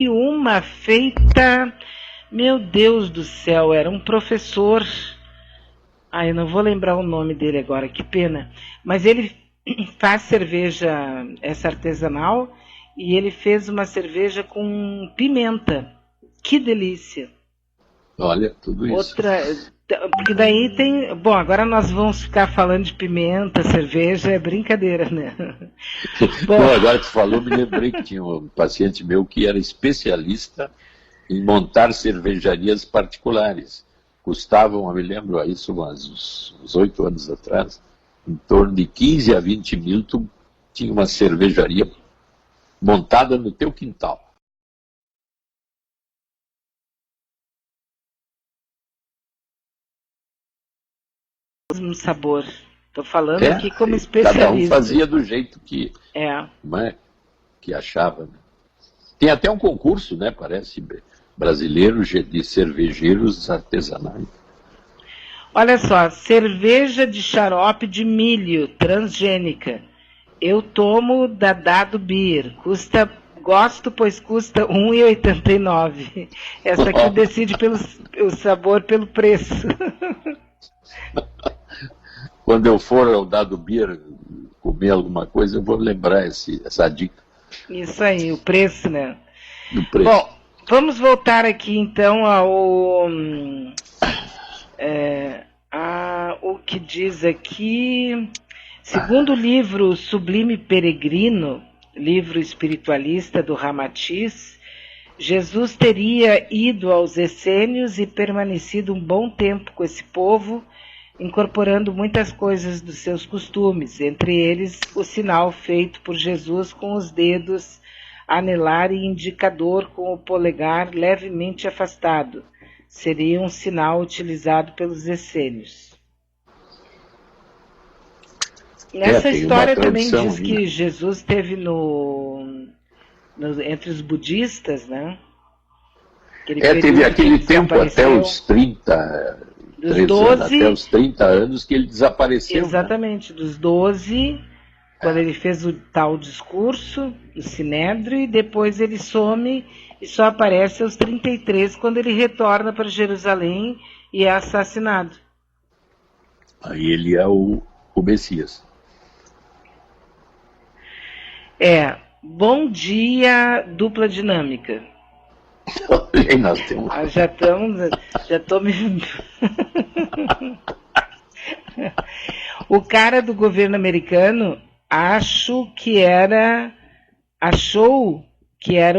E uma feita, meu Deus do céu, era um professor. Eu não vou lembrar o nome dele agora, que pena. Mas ele faz cerveja, essa artesanal, e ele fez uma cerveja com pimenta. Que delícia! Olha, tudo isso. Porque daí tem... Bom, agora nós vamos ficar falando de pimenta, cerveja, é brincadeira, né? Bom, não, agora que tu falou, me lembrei que tinha um paciente meu que era especialista em montar cervejarias particulares. Custavam, eu me lembro, isso uns 8 anos atrás, em torno de 15 a 20 mil, tu tinha uma cervejaria montada no teu quintal. Um sabor. Estou falando aqui como especialista. Cada um fazia do jeito que, que achava. Né? Tem até um concurso, né, parece, brasileiro de cervejeiros artesanais. Olha só, cerveja de xarope de milho, transgênica. Eu tomo da Dado Beer. Gosto, pois custa R$ 1,89. Essa aqui decide o sabor pelo preço. Quando eu for ao Dado Beer comer alguma coisa, eu vou lembrar essa dica. Isso aí, o preço, né? Do preço. Bom, vamos voltar aqui então o que diz aqui. Segundo o livro Sublime Peregrino, livro espiritualista do Ramatiz, Jesus teria ido aos essênios e permanecido um bom tempo com esse povo, incorporando muitas coisas dos seus costumes, entre eles o sinal feito por Jesus com os dedos anelar e indicador com o polegar levemente afastado. Seria um sinal utilizado pelos essênios. Nessa história também diz que Jesus esteve entre os budistas, né? Teve aquele tempo até os 30... Dos 12, até os 30 anos que ele desapareceu. Exatamente, né? Dos 12, quando ele fez o tal discurso, o Sinédrio, e depois ele some e só aparece aos 33, quando ele retorna para Jerusalém e é assassinado. Aí ele é o Messias. Bom dia, dupla dinâmica. Nós temos... Já estou me... O cara do governo americano achou que era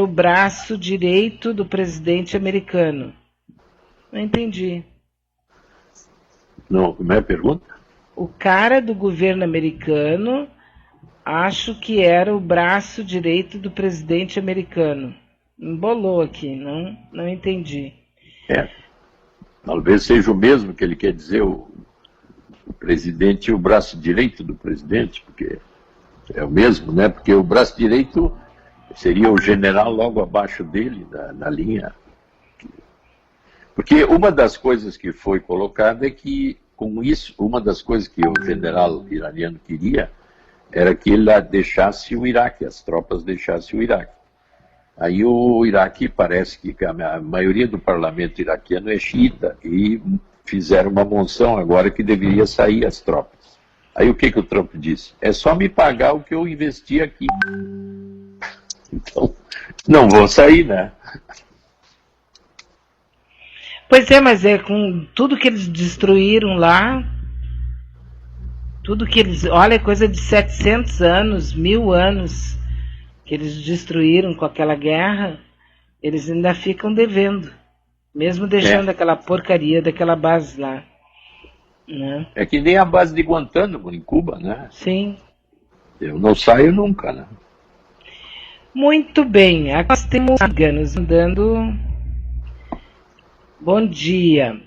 o braço direito do presidente americano. Não entendi. Não, como é a pergunta? O cara do governo americano acho que era o braço direito do presidente americano. Embolou aqui, não entendi. Talvez seja o mesmo que ele quer dizer, o presidente e o braço direito do presidente, porque é o mesmo, né? Porque o braço direito seria o general logo abaixo dele, na linha. Porque uma das coisas que foi colocada é que, com isso, uma das coisas que o general iraniano queria era que ele deixasse o Iraque, as tropas deixassem o Iraque. Aí o Iraque, parece que a maioria do parlamento iraquiano é xiita, e fizeram uma moção agora que deveria sair as tropas. Aí o que o Trump disse? É só me pagar o que eu investi aqui. Então, não vou sair, né? Pois é, mas com tudo que eles destruíram lá, tudo que eles... Olha, coisa de 700 anos, 1000 anos... que eles destruíram com aquela guerra, eles ainda ficam devendo, mesmo deixando aquela porcaria daquela base lá. Né? É que nem a base de Guantánamo, em Cuba, né? Sim. Eu não saio nunca, né? Muito bem, aqui nós temos nos mandando... Bom dia,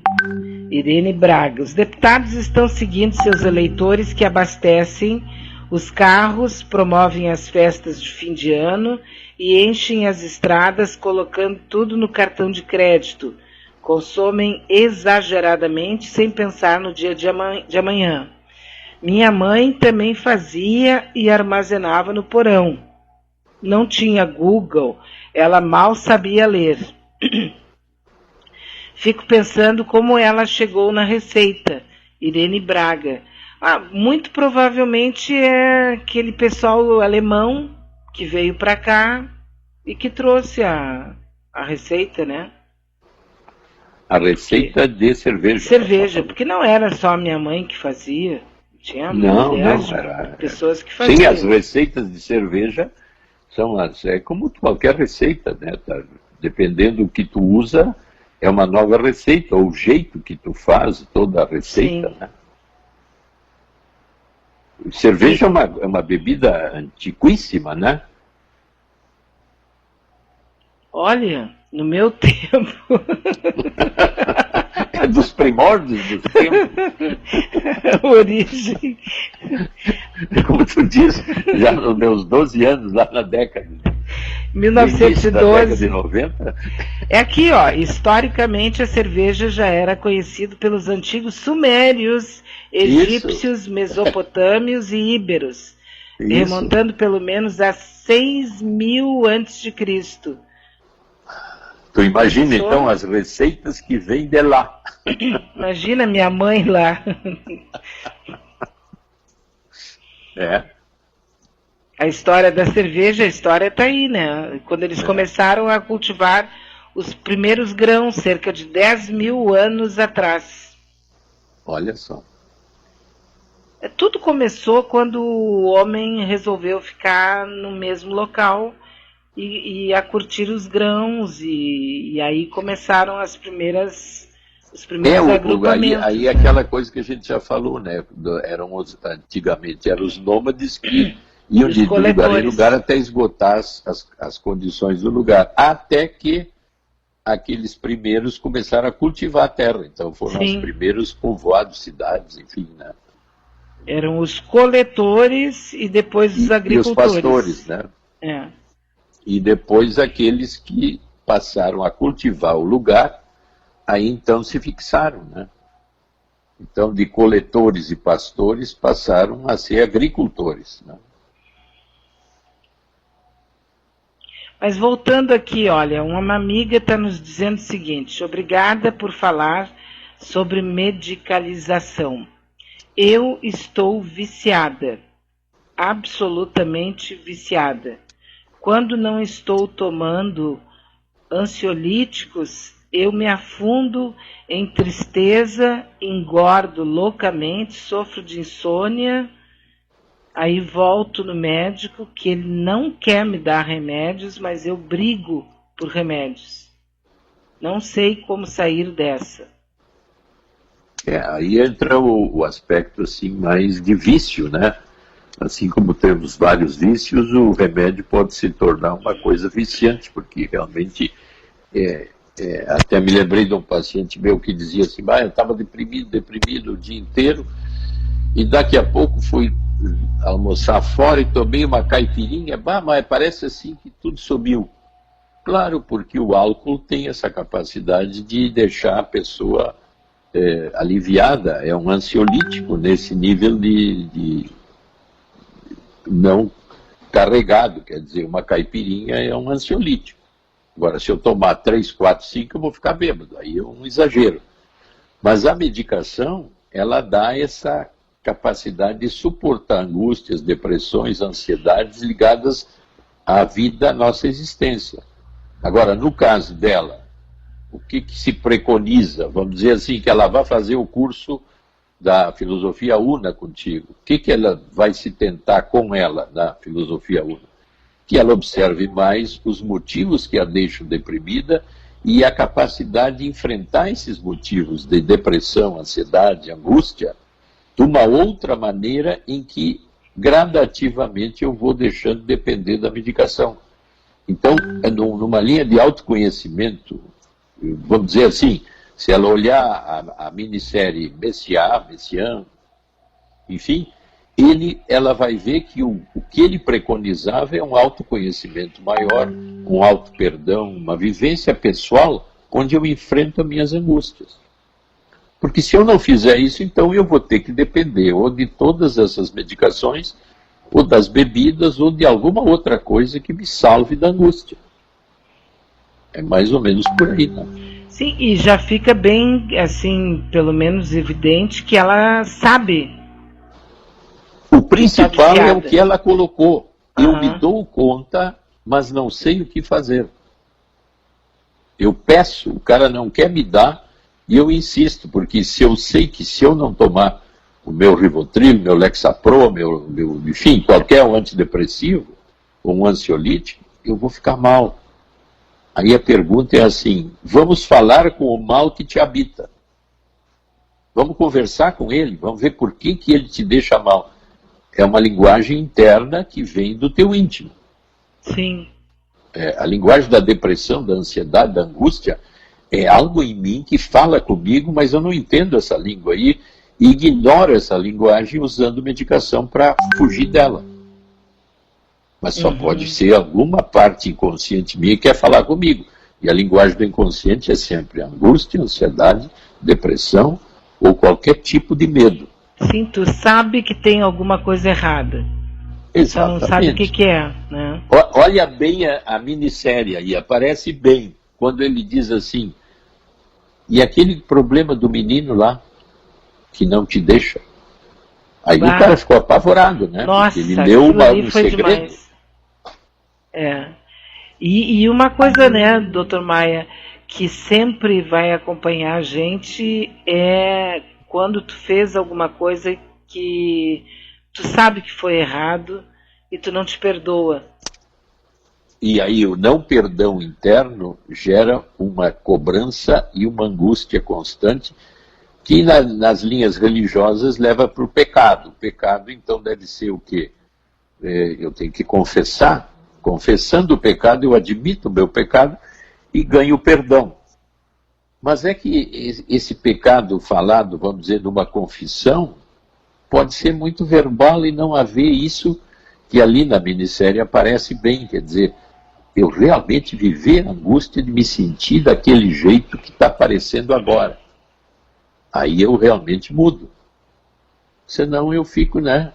Irene Braga. Os deputados estão seguindo seus eleitores que abastecem os carros, promovem as festas de fim de ano e enchem as estradas colocando tudo no cartão de crédito. Consomem exageradamente sem pensar no dia de amanhã. Minha mãe também fazia e armazenava no porão. Não tinha Google, ela mal sabia ler. Fico pensando como ela chegou na receita, Irene Braga. Muito provavelmente é aquele pessoal alemão que veio para cá e que trouxe a receita, né? A receita de cerveja. Cerveja, porque não era só a minha mãe que fazia. Tinha milhares de pessoas que faziam. Sim, as receitas de cerveja são como qualquer receita, né? Dependendo do que tu usa, é uma nova receita, ou o jeito que tu faz toda a receita, sim, né? Cerveja é uma bebida antiquíssima, né? Olha, no meu tempo... É dos primórdios dos tempos. A origem. Como tu diz, já nos meus 12 anos, lá na década. 1912. Da década de 90. É aqui, ó. Historicamente, a cerveja já era conhecida pelos antigos sumérios, egípcios, mesopotâmios e íberos, remontando pelo menos a 6.000 a.C. Tu imagina, então, as receitas que vêm de lá. Imagina minha mãe lá. É. A história da cerveja, a história está aí, né? Quando eles começaram a cultivar os primeiros grãos, cerca de 10.000 anos atrás. Olha só. Tudo começou quando o homem resolveu ficar no mesmo local e a curtir os grãos, e aí começaram os primeiros agrupamentos. Aí aquela coisa que a gente já falou, né? Antigamente eram os nômades que iam de lugar em lugar até esgotar as condições do lugar, até que aqueles primeiros começaram a cultivar a terra, então foram os primeiros povoados, cidades, enfim, né? Eram os coletores e depois os agricultores. E os pastores, né? É. E depois aqueles que passaram a cultivar o lugar, aí então se fixaram, né? Então, de coletores e pastores passaram a ser agricultores, né? Mas voltando aqui, olha, uma amiga está nos dizendo o seguinte: obrigada por falar sobre medicalização. Eu estou viciada, absolutamente viciada. Quando não estou tomando ansiolíticos, eu me afundo em tristeza, engordo loucamente, sofro de insônia, aí volto no médico, que ele não quer me dar remédios, mas eu brigo por remédios. Não sei como sair dessa. Aí entra o aspecto assim, mais de vício, né? Assim como temos vários vícios, o remédio pode se tornar uma coisa viciante, porque realmente, até me lembrei de um paciente meu que dizia assim, eu estava deprimido o dia inteiro, e daqui a pouco fui almoçar fora e tomei uma caipirinha, mas parece assim que tudo sumiu. Claro, porque o álcool tem essa capacidade de deixar a pessoa aliviada, é um ansiolítico nesse nível de não carregado, quer dizer, uma caipirinha é um ansiolítico. Agora, se eu tomar 3, 4, 5, eu vou ficar bêbado, aí é um exagero. Mas a medicação, ela dá essa capacidade de suportar angústias, depressões, ansiedades ligadas à vida, à nossa existência. Agora, no caso dela, o que se preconiza? Vamos dizer assim, que ela vai fazer o curso da filosofia una contigo. O que ela vai se tentar com ela na filosofia una? Que ela observe mais os motivos que a deixam deprimida e a capacidade de enfrentar esses motivos de depressão, ansiedade, angústia, de uma outra maneira em que gradativamente eu vou deixando de depender da medicação. Então, numa linha de autoconhecimento, vamos dizer assim, se ela olhar a minissérie Messiaen, enfim, ela vai ver que o que ele preconizava é um autoconhecimento maior, um auto-perdão, uma vivência pessoal onde eu enfrento as minhas angústias. Porque se eu não fizer isso, então eu vou ter que depender ou de todas essas medicações, ou das bebidas, ou de alguma outra coisa que me salve da angústia. É mais ou menos por aí, né? Sim, e já fica bem, assim, pelo menos evidente que ela sabe. O principal é o que ela colocou. Eu me Aham. dou conta, mas não sei o que fazer. Eu peço, o cara não quer me dar, e eu insisto, porque se eu sei que se eu não tomar o meu Rivotril, meu Lexapro, enfim, qualquer antidepressivo, ou um ansiolítico, eu vou ficar mal. Aí a pergunta é assim, vamos falar com o mal que te habita. Vamos conversar com ele, vamos ver por que ele te deixa mal. É uma linguagem interna que vem do teu íntimo. Sim. A linguagem da depressão, da ansiedade, da angústia, é algo em mim que fala comigo, mas eu não entendo essa língua aí e ignoro essa linguagem usando medicação para fugir dela. Mas só pode ser alguma parte inconsciente minha que quer falar comigo. E a linguagem do inconsciente é sempre angústia, ansiedade, depressão ou qualquer tipo de medo. Sim, tu sabe que tem alguma coisa errada. Exatamente. Só não sabe o que é, né? Olha bem a minissérie aí, aparece bem, quando ele diz assim, e aquele problema do menino lá, que não te deixa. Aí o cara ficou apavorado, né? Nossa, ele leu um foi segredo. Demais. E uma coisa, né, Dr. Maia, que sempre vai acompanhar a gente é quando tu fez alguma coisa que tu sabe que foi errado e tu não te perdoa. E aí o não perdão interno gera uma cobrança e uma angústia constante que nas linhas religiosas leva para o pecado. O pecado então deve ser o quê? Eu tenho que confessar. Confessando o pecado, eu admito o meu pecado e ganho perdão. Mas é que esse pecado falado, vamos dizer, numa confissão, pode ser muito verbal e não haver isso que ali na minissérie aparece bem, quer dizer, eu realmente viver a angústia de me sentir daquele jeito que está aparecendo agora. Aí eu realmente mudo. Senão eu fico, né?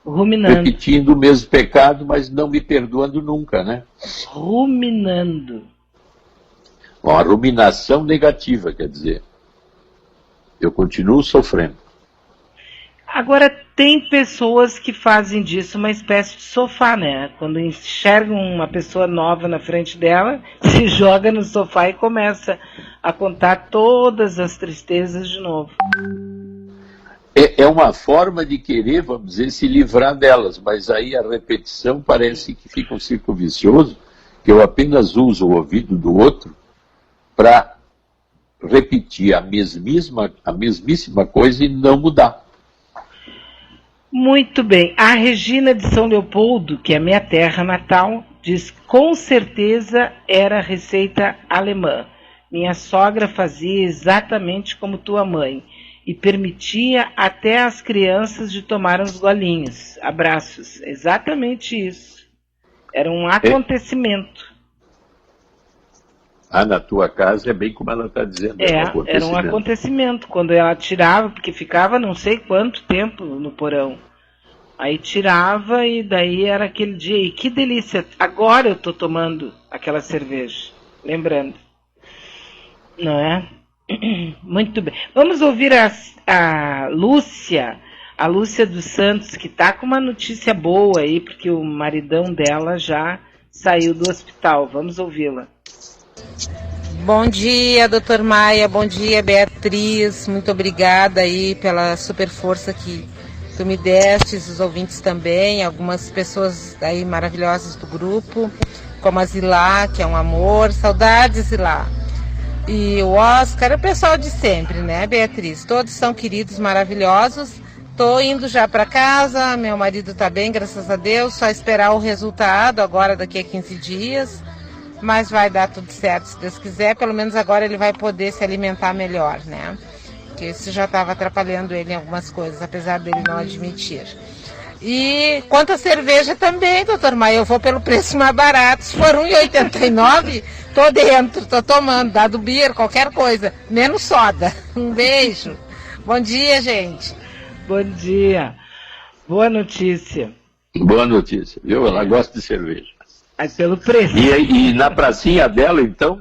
Ruminando. Repetindo o mesmo pecado, mas não me perdoando nunca, né? Ruminando. Uma ruminação negativa, quer dizer. Eu continuo sofrendo. Agora, tem pessoas que fazem disso uma espécie de sofá, né? Quando enxergam uma pessoa nova na frente dela, se joga no sofá e começa a contar todas as tristezas de novo. É uma forma de querer, vamos dizer, se livrar delas, mas aí a repetição parece que fica um círculo vicioso, que eu apenas uso o ouvido do outro para repetir a mesmíssima coisa e não mudar. Muito bem. A Regina de São Leopoldo, que é a minha terra natal, diz: com certeza era receita alemã. Minha sogra fazia exatamente como tua mãe e permitia até as crianças de tomar uns golinhos. Abraços. Exatamente isso. Era um acontecimento. Na tua casa é bem como ela está dizendo. Era um acontecimento. Quando ela tirava, porque ficava não sei quanto tempo no porão. Aí tirava e daí era aquele dia. E que delícia! Agora eu estou tomando aquela cerveja. Lembrando. Não é? Muito bem. Vamos ouvir a Lúcia dos Santos, que está com uma notícia boa aí, porque o maridão dela já saiu do hospital. Vamos ouvi-la. Bom dia, doutor Maia. Bom dia, Beatriz. Muito obrigada aí pela super força que tu me deste, os ouvintes também, algumas pessoas aí maravilhosas do grupo, como a Zilá, que é um amor. Saudades, Zilá. E o Oscar, o pessoal de sempre, né, Beatriz? Todos são queridos, maravilhosos. Tô indo já para casa, meu marido tá bem, graças a Deus, só esperar o resultado agora daqui a 15 dias. Mas vai dar tudo certo, se Deus quiser. Pelo menos agora ele vai poder se alimentar melhor, né? Porque isso já estava atrapalhando ele em algumas coisas, apesar dele não admitir. E quanto a cerveja também, doutor Maia, eu vou pelo preço mais barato. Se for R$1,89, tô dentro, tô tomando, dado beer, qualquer coisa, menos soda. Um beijo. Bom dia, gente. Bom dia. Boa notícia. Boa notícia, viu? Ela gosta de cerveja. Mas pelo preço. E na pracinha dela, então,